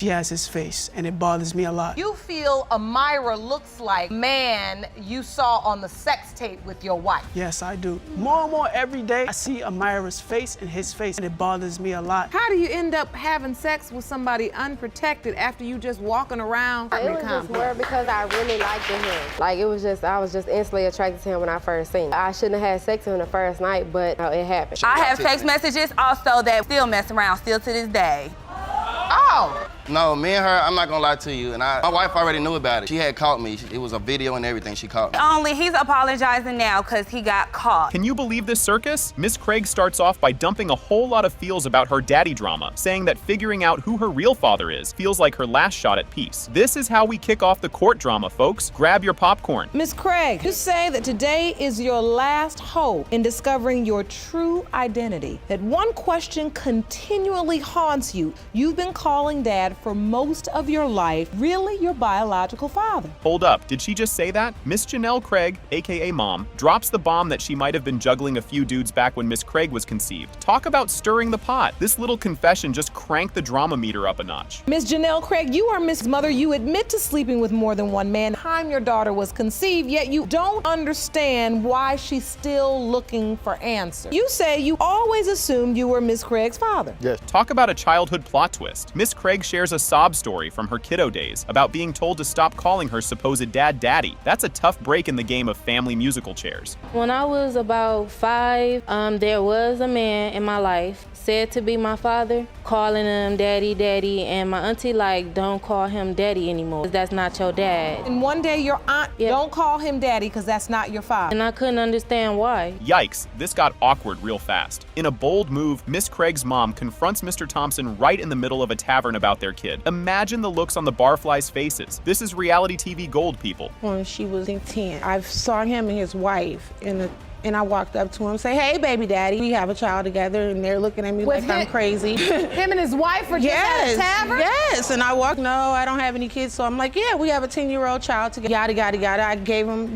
She has his face, and it bothers me a lot. You feel Amira looks like man you saw on the sex tape with your wife? Yes, I do. More and more every day, I see Amira's face and his face, and it bothers me a lot. How do you end up having sex with somebody unprotected after you just walking around? It was just more because I really liked him. Like, I was just instantly attracted to him when I first seen him. I shouldn't have had sex with him the first night, but it happened. I have text messages also that still mess around, still to this day. Oh! No, me and her, I'm not gonna lie to you, and my wife already knew about it. She had caught me. It was a video and everything, she caught me. Only he's apologizing now because he got caught. Can you believe this circus? Miss Craig starts off by dumping a whole lot of feels about her daddy drama, saying that figuring out who her real father is feels like her last shot at peace. This is how we kick off the court drama, folks. Grab your popcorn. Miss Craig, you say that today is your last hope in discovering your true identity. That one question continually haunts you. You've been calling Dad for most of your life, really your biological father. Hold up, did she just say that? Miss Janelle Craig, aka Mom, drops the bomb that she might have been juggling a few dudes back when Miss Craig was conceived. Talk about stirring the pot. This little confession just cranked the drama meter up a notch. Miss Janelle Craig, you are Miss Mother. You admit to sleeping with more than one man. Time your daughter was conceived, yet you don't understand why she's still looking for answers. You say you always assumed you were Miss Craig's father. Yes. Talk about a childhood plot twist. Miss Craig shares a sob story from her kiddo days about being told to stop calling her supposed dad daddy. That's a tough break in the game of family musical chairs. When I was about 5, there was a man in my life, said to be my father, calling him daddy, daddy, and my auntie like, don't call him daddy anymore. That's not your dad. And one day your aunt, don't call him daddy because that's not your father. And I couldn't understand why. Yikes, this got awkward real fast. In a bold move, Miss Craig's mom confronts Mr. Thompson right in the middle of a tavern about their kid. Imagine the looks on the barflies' faces. This is reality TV gold, people. When she was 10, I saw him and his wife and I walked up to him and say, hey, baby daddy, we have a child together, and they're looking at me like I'm crazy. Him and his wife were just at a tavern? Yes, and I walked, no, I don't have any kids, so I'm like, yeah, we have a 10-year-old child together, yada, yada, yada. I gave him,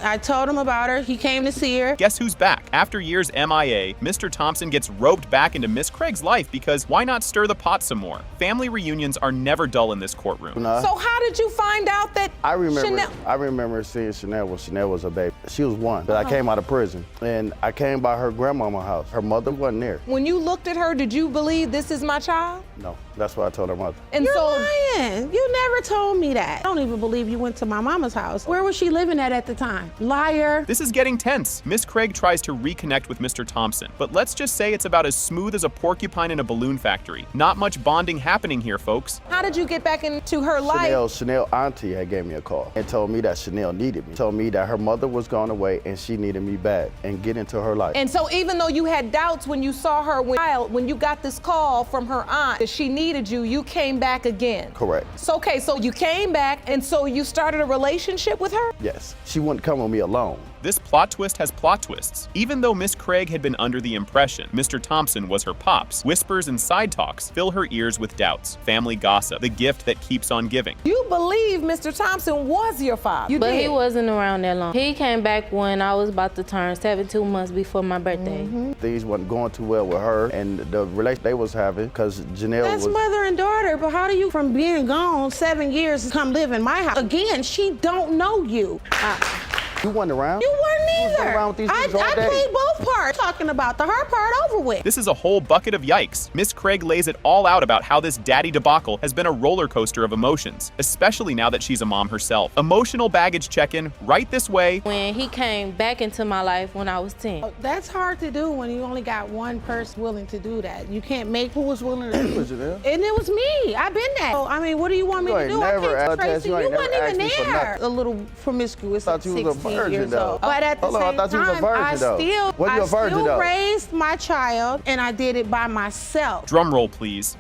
I told him about her, he came to see her. Guess who's back? After years MIA, Mr. Thompson gets roped back into Miss Craig's life because why not stir the pot some more? Family reunions are never dull in this courtroom. So how did you find out that I remember seeing Chanel when Chanel was a baby. She was 1, but I came out of prison. And I came by her grandmama's house. Her mother wasn't there. When you looked at her, did you believe this is my child? No, that's what I told her mother. And You're lying. You never told me that. I don't even believe you went to my mama's house. Where was she living at the time? Liar. This is getting tense. Miss Craig tries to reconnect with Mr. Thompson, but let's just say it's about as smooth as a porcupine in a balloon factory. Not much bonding happening here, folks. How did you get back into her life? Chanel auntie had gave me a call and told me that Chanel needed me. Told me that her mother was gone away and she needed me back and get into her life. And so even though you had doubts when you saw her when you got this call from her aunt that she needed you, you came back again. Correct. So, okay, so you came back and so you started a relationship with her? Yes. She wouldn't come with me alone. This plot twist has plot twists. Even though Miss Craig had been under the impression Mr. Thompson was her pops, whispers and side talks fill her ears with doubts. Family gossip, the gift that keeps on giving. You believe Mr. Thompson was your father. But he wasn't around that long. He came back when I was about to turn 72 months before my birthday. Things wasn't going too well with her and the relation they was having because Janelle That's mother and daughter, but how do you, from being gone 7 years, come live in my house? Again, she don't know you. You wasn't around? You weren't either. Around with these I played both parts. Talking about the her part over with. This is a whole bucket of yikes. Miss Craig lays it all out about how this daddy debacle has been a roller coaster of emotions, especially now that she's a mom herself. Emotional baggage check-in right this way. When he came back into my life when I was 10. That's hard to do when you only got one person willing to do that. You can't make who was willing to do it. And it was me. I've been that. So, I mean, what do you want me to do? You wasn't even there. A little promiscuous at 16 years old. But at the same time, I still raised my child and I did it by myself. Drum roll, please.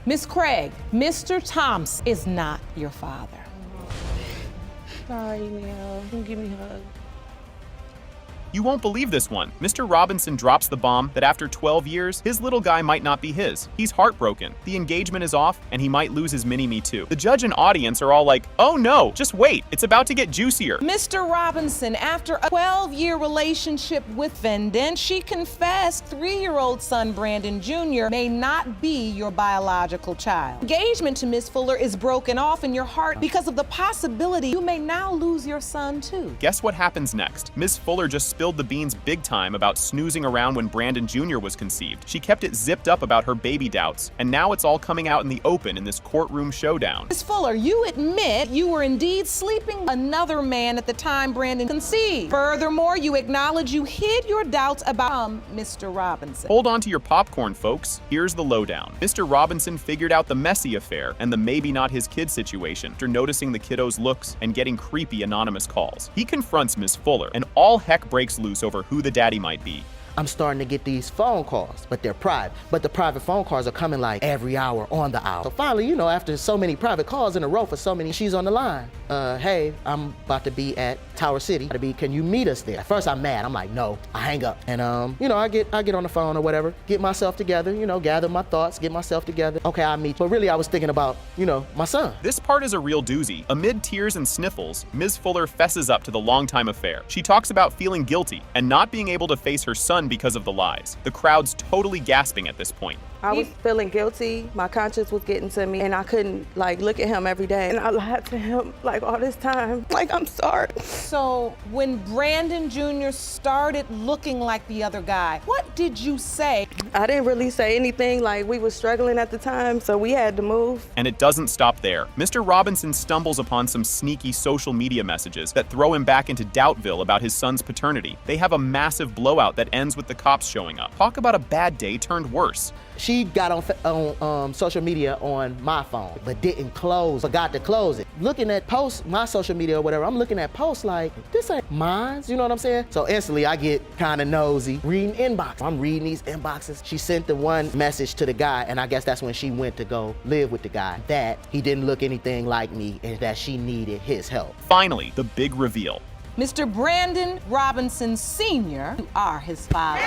Miss Craig, Mr. Thompson is not your father. Sorry, Neil. Give me a hug. You won't believe this one. Mr. Robinson drops the bomb that after 12 years, his little guy might not be his. He's heartbroken. The engagement is off, and he might lose his mini-me too. The judge and audience are all like, oh no, just wait, it's about to get juicier. Mr. Robinson, after a 12-year relationship with Venden, she confessed 3-year-old son Brandon Jr. may not be your biological child. Engagement to Miss Fuller is broken off in your heart because of the possibility you may now lose your son too. Guess what happens next? Ms. Fuller just spilled the beans big time about snoozing around when Brandon Jr. was conceived. She kept it zipped up about her baby doubts, and now it's all coming out in the open in this courtroom showdown. Ms. Fuller, you admit you were indeed sleeping with another man at the time Brandon conceived. Furthermore, you acknowledge you hid your doubts about Mr. Robinson. Hold on to your popcorn, folks. Here's the lowdown. Mr. Robinson figured out the messy affair and the maybe not his kid situation after noticing the kiddo's looks and getting creepy anonymous calls. He confronts Ms. Fuller, and all heck breaks loose over who the daddy might be. I'm starting to get these phone calls, but they're private. But the private phone calls are coming like every hour on the hour. So finally, you know, after so many private calls in a row for so many, she's on the line. Hey, I'm about to be at Tower City. Can you meet us there? At first I'm mad. I'm like, no. I hang up. And you know, I get on the phone or whatever, get myself together, you know, gather my thoughts, get myself together. Okay, I'll meet you. But really I was thinking about, you know, my son. This part is a real doozy. Amid tears and sniffles, Ms. Fuller fesses up to the longtime affair. She talks about feeling guilty and not being able to face her son because of the lies. The crowd's totally gasping at this point. I was feeling guilty. My conscience was getting to me, and I couldn't like look at him every day. And I lied to him like all this time. Like, I'm sorry. So when Brandon Jr. started looking like the other guy, what did you say? I didn't really say anything. Like, we were struggling at the time, so we had to move. And it doesn't stop there. Mr. Robinson stumbles upon some sneaky social media messages that throw him back into Doubtville about his son's paternity. They have a massive blowout that ends with the cops showing up. Talk about a bad day turned worse. She got on social media on my phone, but forgot to close it. Looking at posts, my social media or whatever, I'm looking at posts like, this ain't mine, you know what I'm saying? So instantly I get kind of nosy, reading inbox. I'm reading these inboxes. She sent the one message to the guy, and I guess that's when she went to go live with the guy, that he didn't look anything like me and that she needed his help. Finally, the big reveal. Mr. Brandon Robinson Sr., you are his father.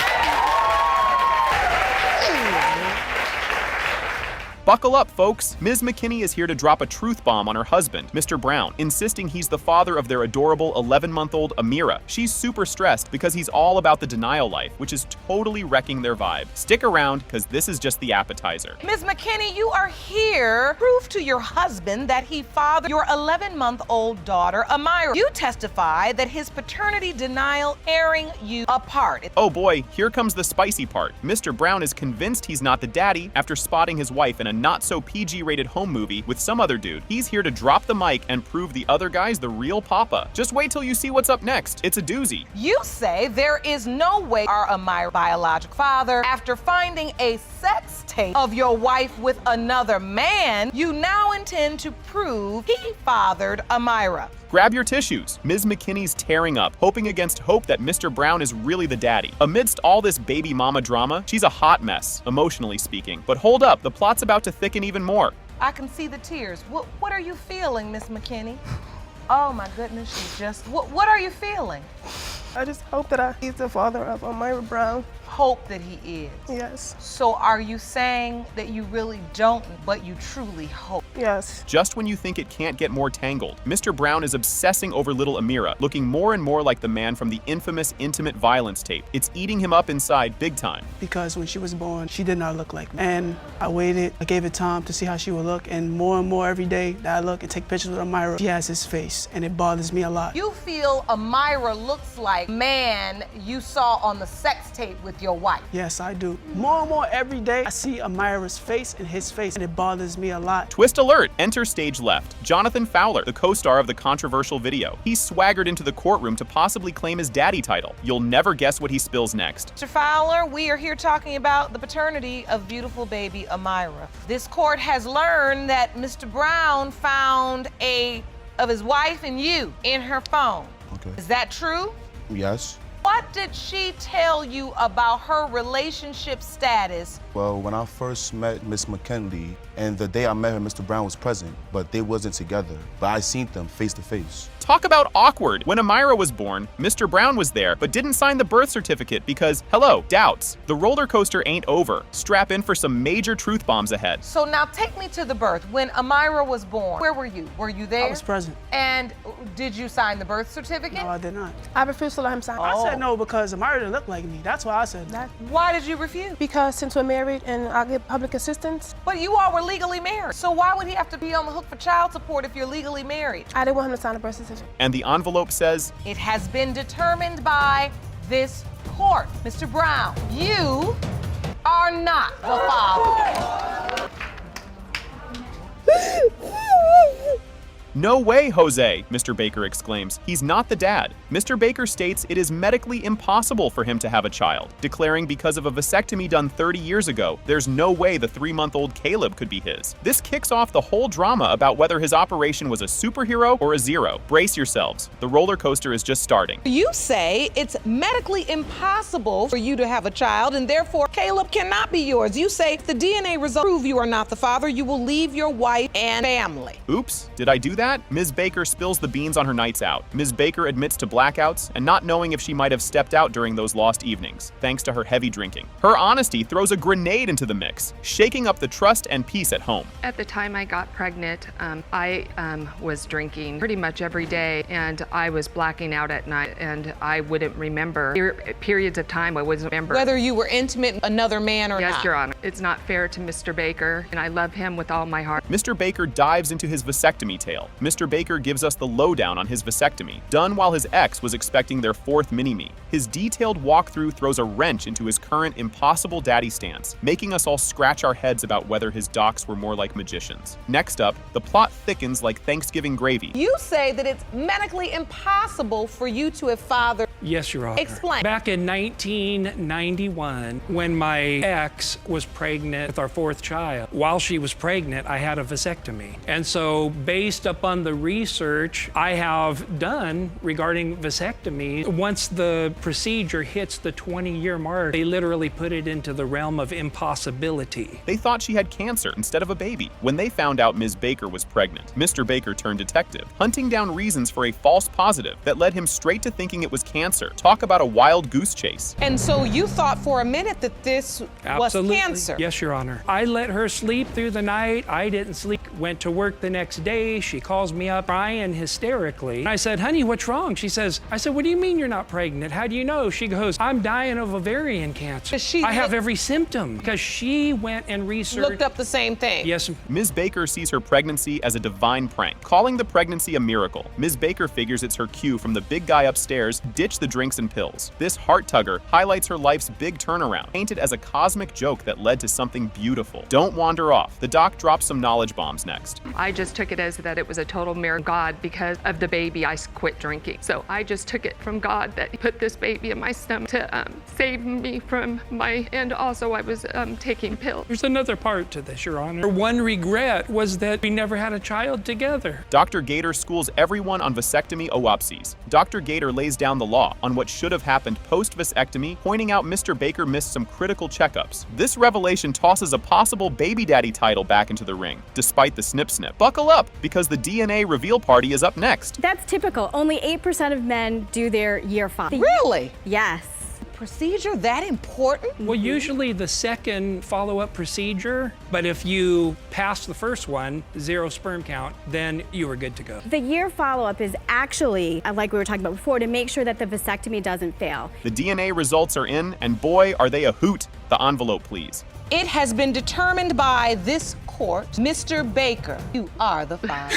Buckle up, folks. Ms. McKinney is here to drop a truth bomb on her husband, Mr. Brown, insisting he's the father of their adorable 11-month-old Amira. She's super stressed because he's all about the denial life, which is totally wrecking their vibe. Stick around, because this is just the appetizer. Ms. McKinney, you are here. Prove to your husband that he fathered your 11-month-old daughter, Amira. You testify that his paternity denial tearing you apart. Oh boy, here comes the spicy part. Mr. Brown is convinced he's not the daddy after spotting his wife in a not-so-PG-rated home movie with some other dude. He's here to drop the mic and prove the other guy's the real papa. Just wait till you see what's up next. It's a doozy. You say there is no way our Amira biological father, after finding a sex tape of your wife with another man, you now intend to prove he fathered Amira. Grab your tissues. Ms. McKinney's tearing up, hoping against hope that Mr. Brown is really the daddy. Amidst all this baby mama drama, she's a hot mess, emotionally speaking. But hold up, the plot's about to thicken even more. I can see the tears. What are you feeling, Miss McKinney? Oh my goodness, what are you feeling? I just hope that he's the father of Amira Brown. Hope that he is? Yes. So are you saying that you really don't, but you truly hope? Yes. Just when you think it can't get more tangled, Mr. Brown is obsessing over little Amira, looking more and more like the man from the infamous intimate violence tape. It's eating him up inside big time. Because when she was born, she did not look like me. And I waited, I gave it time to see how she would look, and more every day that I look and take pictures with Amira, she has his face, and it bothers me a lot. You feel Amira looks like man you saw on the sex tape with your wife? Yes, I do. More and more every day, I see Amira's face and his face, and it bothers me a lot. Twist alert! Enter stage left. Jonathan Fowler, the co-star of the controversial video. He swaggered into the courtroom to possibly claim his daddy title. You'll never guess what he spills next. Mr. Fowler, we are here talking about the paternity of beautiful baby Amira. This court has learned that Mr. Brown found of his wife and you in her phone. Okay. Is that true? Yes. What did she tell you about her relationship status? Well, when I first met Miss McKinley, and the day I met her, Mr. Brown was present, but they wasn't together. But I seen them face to face. Talk about awkward. When Amira was born, Mr. Brown was there, but didn't sign the birth certificate because, hello, doubts. The roller coaster ain't over. Strap in for some major truth bombs ahead. So now take me to the birth. When Amira was born, where were you? Were you there? I was present. And did you sign the birth certificate? No, I did not. I refused to let him sign. I said no because Amira didn't look like me. That's why I said no. Why did you refuse? Because since we're married and I get public assistance. But you all were legally married. So why would he have to be on the hook for child support if you're legally married? I didn't want him to sign a birth certificate. And the envelope says, it has been determined by this court. Mr. Brown, you are not the father. "No way, Jose," Mr. Baker exclaims. "He's not the dad." Mr. Baker states it is medically impossible for him to have a child, declaring because of a vasectomy done 30 years ago, there's no way the 3-month-old Caleb could be his. This kicks off the whole drama about whether his operation was a superhero or a zero. Brace yourselves. The roller coaster is just starting. You say it's medically impossible for you to have a child, and therefore Caleb cannot be yours. You say if the DNA results prove you are not the father, you will leave your wife and family. Oops, did I do that? Ms. Baker spills the beans on her nights out. Ms. Baker admits to blackouts and not knowing if she might have stepped out during those lost evenings, thanks to her heavy drinking. Her honesty throws a grenade into the mix, shaking up the trust and peace at home. At the time I got pregnant, I was drinking pretty much every day, and I was blacking out at night, and I wouldn't remember. Periods of time I wouldn't remember. Whether you were intimate with another man or not. Yes, Your Honor. It's not fair to Mr. Baker, and I love him with all my heart. Mr. Baker dives into his vasectomy tale. Mr. Baker gives us the lowdown on his vasectomy, done while his ex was expecting their 4th mini-me. His detailed walkthrough throws a wrench into his current impossible daddy stance, making us all scratch our heads about whether his docs were more like magicians. Next up, the plot thickens like Thanksgiving gravy. You say that it's medically impossible for you to have fathered. Yes, Your Honor. Explain. Back in 1991, when my ex was pregnant with our 4th child, while she was pregnant, I had a vasectomy. And so based upon the research I have done regarding vasectomy, once the procedure hits the 20-year mark, they literally put it into the realm of impossibility. They thought she had cancer instead of a baby. When they found out Ms. Baker was pregnant, Mr. Baker turned detective, hunting down reasons for a false positive that led him straight to thinking it was cancer. Talk about a wild goose chase. And so you thought for a minute that this Absolutely. was cancer. Yes, Your Honor. I let her sleep through the night. I didn't sleep. Went to work the next day. She calls me up crying hysterically. And I said, honey, what's wrong? I said, what do you mean you're not pregnant? How do you know? She goes, I'm dying of ovarian cancer. I have every symptom because she went and researched. Looked up the same thing. Yes. Ms. Baker sees her pregnancy as a divine prank, calling the pregnancy a miracle. Ms. Baker figures it's her cue from the big guy upstairs, ditch the drinks and pills. This heart tugger highlights her life's big turnaround, painted as a cosmic joke that led to something beautiful. Don't wander off. The doc drops some knowledge bombs next. I just took it as that it was a total miracle. God, because of the baby, I quit drinking. So I just took it from God that He put this baby in my stomach to save me from and also I was taking pills. There's another part to this, Your Honor. One regret was that we never had a child together. Dr. Gator schools everyone on vasectomy oopsies. Dr. Gator lays down the law on what should have happened post-vasectomy, pointing out Mr. Baker missed some critical checkups. This revelation tosses a possible baby daddy title back into the ring, despite the snip-snip. Buckle up, because the DNA reveal party is up next. That's typical. Only 8% of men do their year 5. Really? Yes. Procedure that important? Well, usually the second follow-up procedure, but if you pass the first one, 0 sperm count, then you are good to go. The year follow-up is actually, like we were talking about before, to make sure that the vasectomy doesn't fail. The DNA results are in, and boy, are they a hoot. The envelope, please. It has been determined by this court, Mr. Baker, you are the father.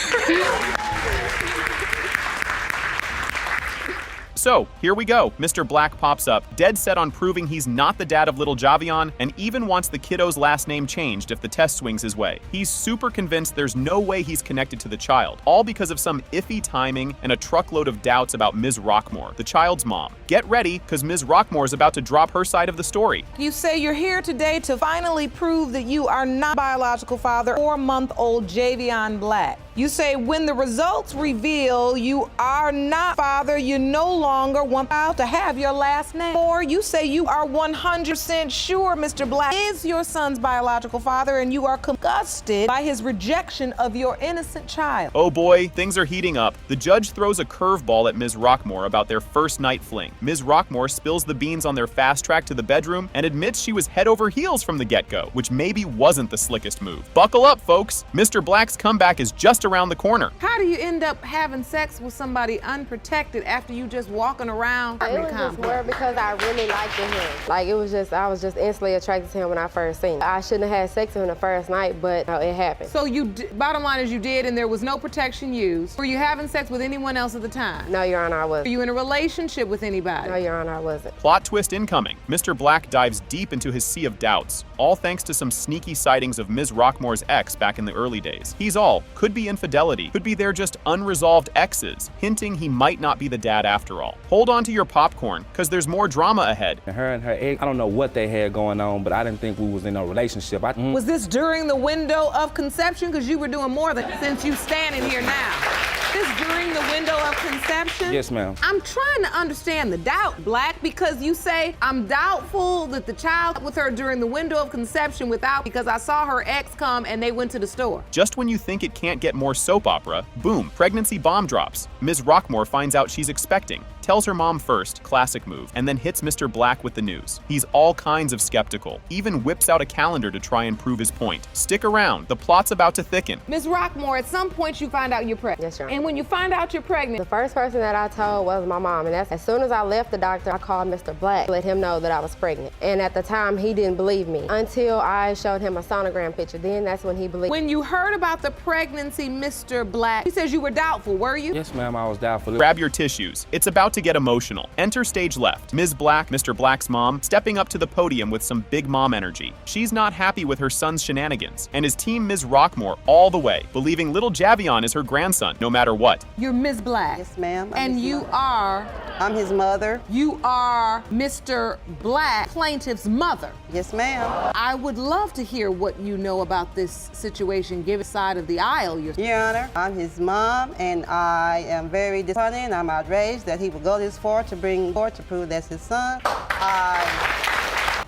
So, here we go. Mr. Black pops up, dead set on proving he's not the dad of little Javion, and even wants the kiddo's last name changed if the test swings his way. He's super convinced there's no way he's connected to the child, all because of some iffy timing and a truckload of doubts about Ms. Rockmore, the child's mom. Get ready, because Ms. Rockmore is about to drop her side of the story. You say you're here today to finally prove that you are not biological father, 4-month-old Javion Black. You say when the results reveal you are not father, you no longer want to have your last name. Or you say you are 100% sure Mr. Black is your son's biological father and you are disgusted by his rejection of your innocent child. Oh boy, things are heating up. The judge throws a curveball at Ms. Rockmore about their first night fling. Ms. Rockmore spills the beans on their fast track to the bedroom and admits she was head over heels from the get-go, which maybe wasn't the slickest move. Buckle up, folks. Mr. Black's comeback is just around the corner. How do you end up having sex with somebody unprotected after you just walking around? It was just more because I really liked him. Like I was just instantly attracted to him when I first seen him. I shouldn't have had sex with him the first night, but it happened. So bottom line is you did and there was no protection used. Were you having sex with anyone else at the time? No, Your Honor, I wasn't. Were you in a relationship with anybody? No, Your Honor, I wasn't. Plot twist incoming. Mr. Black dives deep into his sea of doubts, all thanks to some sneaky sightings of Ms. Rockmore's ex back in the early days. He's all, could be infidelity, could be they're just unresolved exes, hinting he might not be the dad after all. Hold on to your popcorn, cause there's more drama ahead. Her and her ex, I don't know what they had going on, but I didn't think we was in a relationship. Was this during the window of conception? Because you were doing more than since you standing here now. This during the window of conception? Yes, ma'am. I'm trying to understand the doubt, Black, because you say, I'm doubtful that the child with her during the window of conception because I saw her ex come and they went to the store. Just when you think it can't get more soap opera, boom, pregnancy bomb drops. Ms. Rockmore finds out she's expecting, tells her mom first, classic move, and then hits Mr. Black with the news. He's all kinds of skeptical, even whips out a calendar to try and prove his point. Stick around, the plot's about to thicken. Ms. Rockmore, at some point you find out you're pregnant. Yes, Your Honor. And when you find out you're pregnant, the first person that I told was my mom, and that's as soon as I left the doctor, I called Mr. Black, let him know that I was pregnant. And at the time, he didn't believe me until I showed him a sonogram picture. Then that's when he believed. When you heard about the pregnancy, Mr. Black, he says you were doubtful, were you? Yes, ma'am, I was doubtful. Grab your tissues. It's about to get emotional. Enter stage left. Ms. Black, Mr. Black's mom, stepping up to the podium with some big mom energy. She's not happy with her son's shenanigans and is team Ms. Rockmore all the way, believing little Javion is her grandson, no matter what. You're Ms. Black. Yes, ma'am. And you are? I'm his mother. You are Mr. Black, plaintiff's mother. Yes, ma'am. I would love to hear what you know about this situation, give a side of the aisle. Your Honor, I'm his mom, and I am very disappointed and I'm outraged that he would go this far to bring forth to prove that's his son.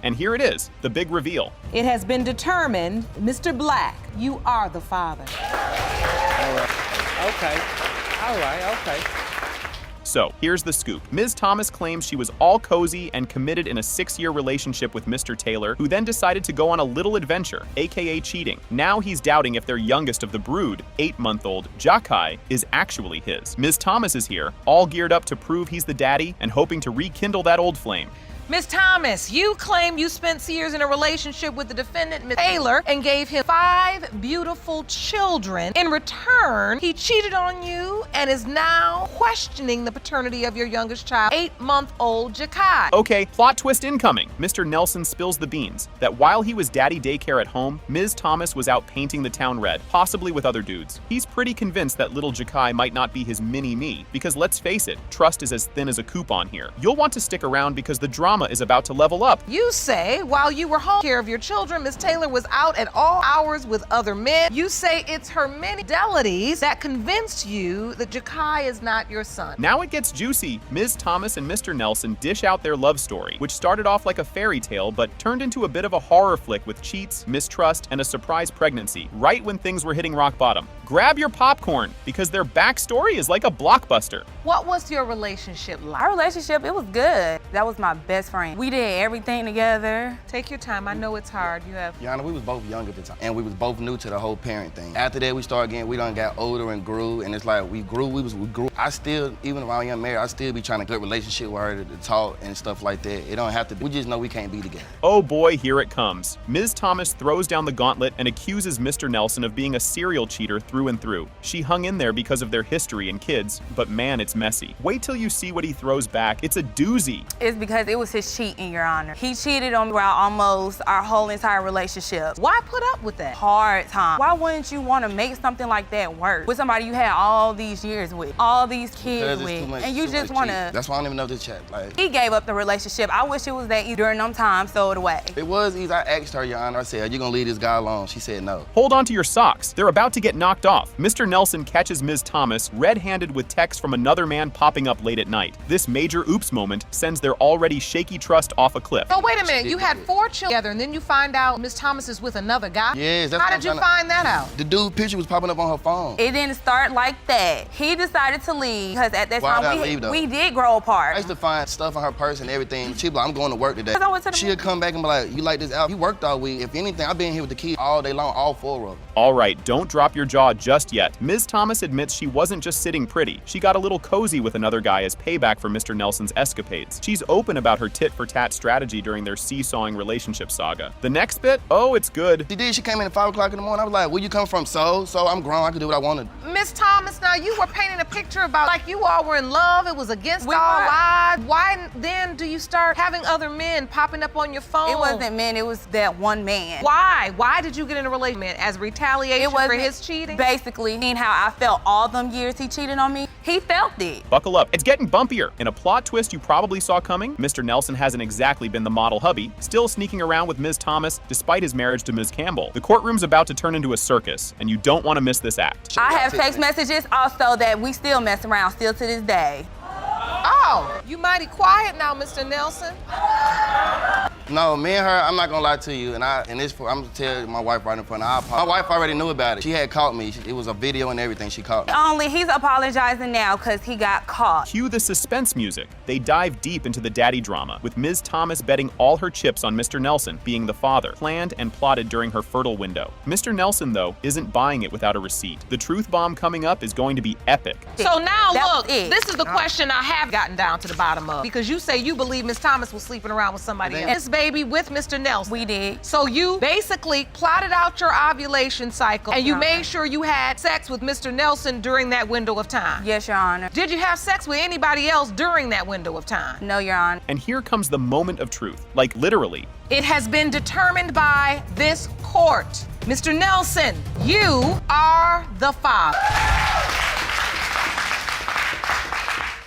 And here it is, the big reveal. It has been determined, Mr. Black, you are the father. All right. Okay. All right, okay. So, here's the scoop. Ms. Thomas claims she was all cozy and committed in a 6-year relationship with Mr. Taylor, who then decided to go on a little adventure, aka cheating. Now he's doubting if their youngest of the brood, 8-month-old Jakai, is actually his. Ms. Thomas is here, all geared up to prove he's the daddy and hoping to rekindle that old flame. Ms. Thomas, you claim you spent years in a relationship with the defendant, Ms. Taylor, and gave him 5 beautiful children. In return, he cheated on you and is now questioning the paternity of your youngest child, 8-month-old Jakai. Okay, plot twist incoming. Mr. Nelson spills the beans that while he was daddy daycare at home, Ms. Thomas was out painting the town red, possibly with other dudes. He's pretty convinced that little Jakai might not be his mini-me, because let's face it, trust is as thin as a coupon here. You'll want to stick around because the drama is about to level up. You say while you were home care of your children, Ms. Taylor was out at all hours with other men. You say it's her many fidelities that convinced you that Jakai is not your son. Now it gets juicy. Ms. Thomas and Mr. Nelson dish out their love story, which started off like a fairy tale but turned into a bit of a horror flick with cheats, mistrust, and a surprise pregnancy, right when things were hitting rock bottom. Grab your popcorn, because their backstory is like a blockbuster. What was your relationship like? Our relationship, it was good. That was my best friend. We did everything together. Take your time. I know it's hard. You have. Yana, we was both young at the time, and we was both new to the whole parent thing. After that, we started getting, we done got older and grew, and it's like we grew. We grew. I still, even while I'm married, I still be trying to get a relationship with her to talk and stuff like that. It don't have to. We just know we can't be together. Oh boy, here it comes. Ms. Thomas throws down the gauntlet and accuses Mr. Nelson of being a serial cheater through and through. She hung in there because of their history and kids, but man, it's messy. Wait till you see what he throws back. It's a doozy. It's because it was his cheating, Your Honor. He cheated on me throughout almost our whole entire relationship. Why put up with that? Hard time. Why wouldn't you want to make something like that work with somebody you had all these years with, all these kids with, and you just want to? That's why I don't even know this chat. Like, he gave up the relationship. I wish it was that easy during them times, throw it away. It was easy. I asked her, Your Honor, I said, are you gonna leave this guy alone? She said no. Hold on to your socks. They're about to get knocked ticked off. Mr. Nelson catches Ms. Thomas red-handed with text from another man popping up late at night. This major oops moment sends their already shaky trust off a cliff. Oh, wait a minute. You had 4 children together, and then you find out Ms. Thomas is with another guy? Yes, that's How did you find that out? The dude picture was popping up on her phone. It didn't start like that. He decided to leave because at that Why did I time leave, though? we did grow apart. I used to find stuff on her purse and everything. She'd be like, I'm going to work today. Because I went to the She'd come back and be like, you like this album? You worked all week. If anything, I've been here with the kids all day long, all 4 of them. All right, don't drop your jaw just yet. Ms. Thomas admits she wasn't just sitting pretty. She got a little cozy with another guy as payback for Mr. Nelson's escapades. She's open about her tit-for-tat strategy during their seesawing relationship saga. The next bit? Oh, it's good. She did. She came in at 5 o'clock in the morning. I was like, where you come from? So I'm grown. I can do what I want to. Miss Thomas, now you were painting a picture about like you all were in love. It was against all odds. Why then do you start having other men popping up on your phone? It wasn't men. It was that one man. Why? Why did you get in a relationship as retaliation for his cheating? Basically, seeing how I felt all them years he cheated on me, he felt it. Buckle up. It's getting bumpier. In a plot twist you probably saw coming, Mr. Nelson hasn't exactly been the model hubby, still sneaking around with Ms. Thomas despite his marriage to Ms. Campbell. The courtroom's about to turn into a circus, and you don't want to miss this act. I have text messages also that we still mess around still to this day. Oh, you mighty quiet now, Mr. Nelson. No, me and her, I'm not gonna lie to you, and this I'm gonna tell my wife right in front of her. My wife already knew about it. She had caught me. It was a video and everything. She caught me. He's apologizing now because he got caught. Cue the suspense music. They dive deep into the daddy drama, with Ms. Thomas betting all her chips on Mr. Nelson being the father, planned and plotted during her fertile window. Mr. Nelson, though, isn't buying it without a receipt. The truth bomb coming up is going to be epic. So now look, this is the question I have gotten down to the bottom of, because you say you believe Ms. Thomas was sleeping around with somebody else. This baby with Mr. Nelson. We did. So you basically plotted out your ovulation cycle and you made sure you had sex with Mr. Nelson during that window of time. Yes, Your Honor. Did you have sex with anybody else during that window of time? No, Your Honor. And here comes the moment of truth, like literally. It has been determined by this court. Mr. Nelson, you are the father.